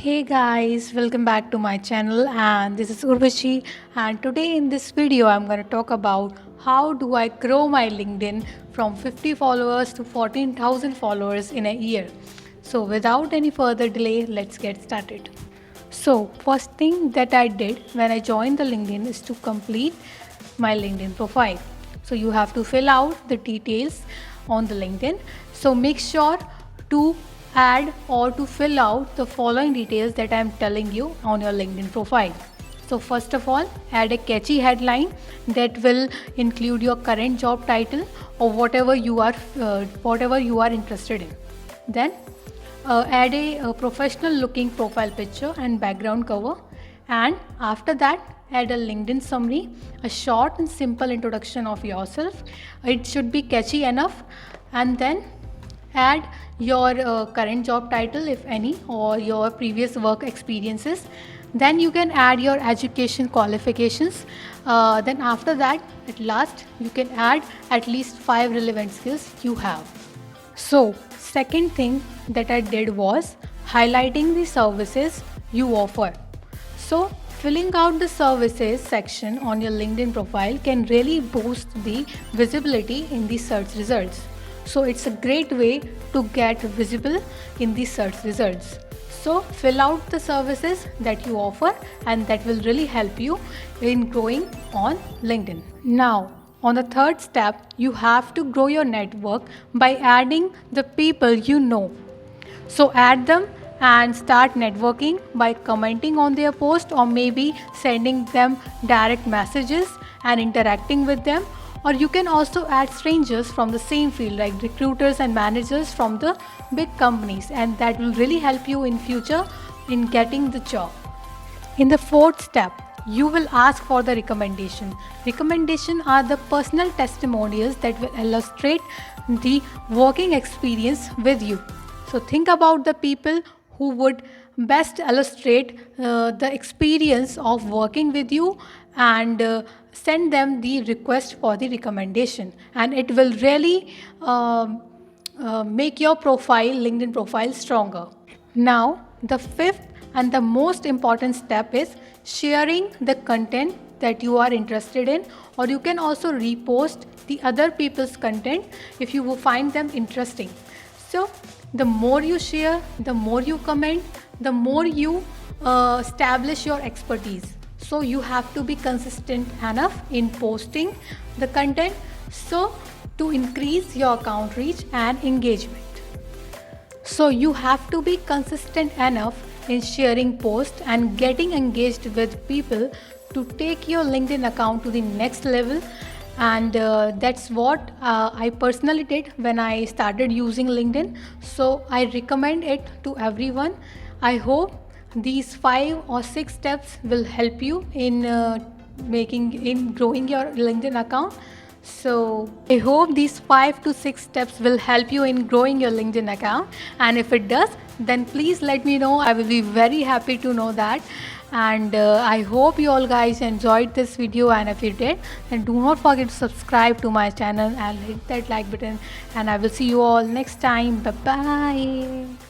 Hey guys, welcome back to my channel, and this is Urvashi, and today in this video I'm going to talk about how do I grow my LinkedIn from 50 followers to 14,000 followers in a year. So without any further delay, let's get started. So first thing that I did when I joined the LinkedIn is to complete my LinkedIn profile. So you have to fill out the details on the LinkedIn. So make sure to add or to fill out the following details that I am telling you on your LinkedIn profile. So first of all, add a catchy headline that will include your current job title or whatever you are interested in. Then add a professional looking profile picture and background cover, and after that add a LinkedIn summary, a short and simple introduction of yourself. It should be catchy enough, and then add your current job title if any, or your previous work experiences. Then you can add your education qualifications. Then after that, at last, you can add at least 5 relevant skills you have. So second thing that I did was highlighting the services you offer. So filling out the services section on your LinkedIn profile can really boost the visibility in the search results. So it's a great way to get visible in the search results. So fill out the services that you offer, and that will really help you in growing on LinkedIn. Now, on the third step, you have to grow your network by adding the people you know. So add them and start networking by commenting on their post, or maybe sending them direct messages and interacting with them. Or you can also add strangers from the same field, like recruiters and managers from the big companies, and that will really help you in future in getting the job. In the fourth step, you will ask for the recommendation. Recommendation are the personal testimonials that will illustrate the working experience with you. So think about the people who would best illustrate the experience of working with you, and send them the request for the recommendation, and it will really make your LinkedIn profile stronger. Now, the fifth and the most important step is sharing the content that you are interested in, or you can also repost the other people's content if you will find them interesting. So the more you share, the more you comment, the more you establish your expertise. So you have to be consistent enough in posting the content, so to increase your account reach and engagement. So you have to be consistent enough in sharing posts and getting engaged with people to take your LinkedIn account to the next level. And that's what I personally did when I started using LinkedIn. So I recommend it to everyone. I hope these 5 or 6 steps will help you in growing your LinkedIn account. So I hope these 5 to 6 steps will help you in growing your LinkedIn account, and if it does, then please let me know. I will be very happy to know that. And I hope you all guys enjoyed this video, and if you did, then do not forget to subscribe to my channel and hit that like button, and I will see you all next time. Bye bye.